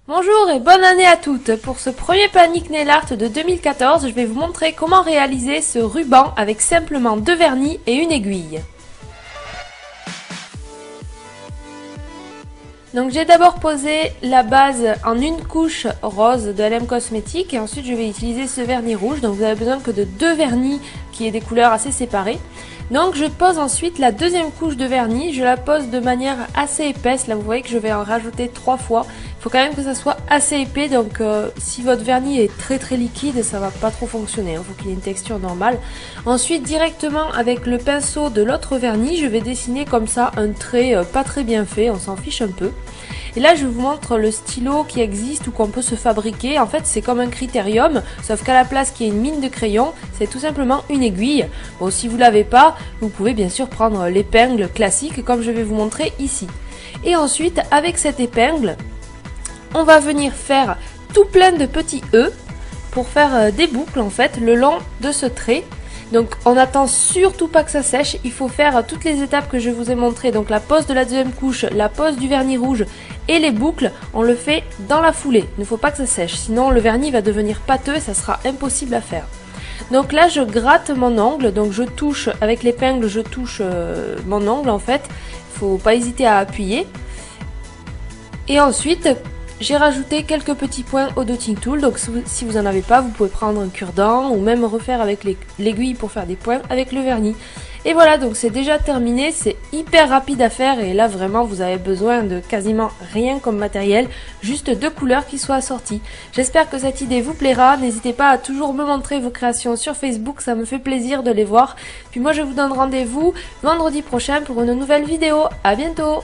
Bonjour et bonne année à toutes. Pour ce premier Panic Nail Art de 2014, je vais vous montrer comment réaliser ce ruban avec simplement 2 vernis et une aiguille. Donc j'ai d'abord posé la base en une couche rose de LM Cosmetics et ensuite je vais utiliser ce vernis rouge. Donc vous avez besoin que de 2 vernis qui aient des couleurs assez séparées. Donc je pose ensuite la deuxième couche de vernis, je la pose de manière assez épaisse, là vous voyez que je vais en rajouter 3 fois. Il faut quand même que ça soit assez épais, donc si votre vernis est très liquide, ça va pas trop fonctionner, il faut qu'il ait une texture normale. Ensuite directement avec le pinceau de l'autre vernis, je vais dessiner comme ça un trait pas très bien fait, on s'en fiche un peu. Et là je vous montre le stylo qui existe ou qu'on peut se fabriquer. En fait c'est comme un critérium, sauf qu'à la place qu'il y ait une mine de crayon, c'est tout simplement une aiguille. Bon, si vous l'avez pas, vous pouvez bien sûr prendre l'épingle classique comme je vais vous montrer ici. Et ensuite avec cette épingle, on va venir faire tout plein de petits E pour faire des boucles en fait le long de ce trait. Donc on n'attend surtout pas que ça sèche, il faut faire toutes les étapes que je vous ai montrées, donc la pose de la deuxième couche, la pose du vernis rouge et les boucles, on le fait dans la foulée, il ne faut pas que ça sèche, sinon le vernis va devenir pâteux et ça sera impossible à faire. Donc là je gratte mon ongle, donc je touche avec l'épingle, je touche mon ongle en fait, il ne faut pas hésiter à appuyer. Et ensuite j'ai rajouté quelques petits points au dotting tool, donc si vous n'en avez pas, vous pouvez prendre un cure-dent ou même refaire avec l'aiguille pour faire des points avec le vernis. Et voilà, donc c'est déjà terminé, c'est hyper rapide à faire et là vraiment vous avez besoin de quasiment rien comme matériel, juste 2 couleurs qui soient assorties. J'espère que cette idée vous plaira, n'hésitez pas à toujours me montrer vos créations sur Facebook, ça me fait plaisir de les voir. Puis moi je vous donne rendez-vous vendredi prochain pour une nouvelle vidéo, à bientôt!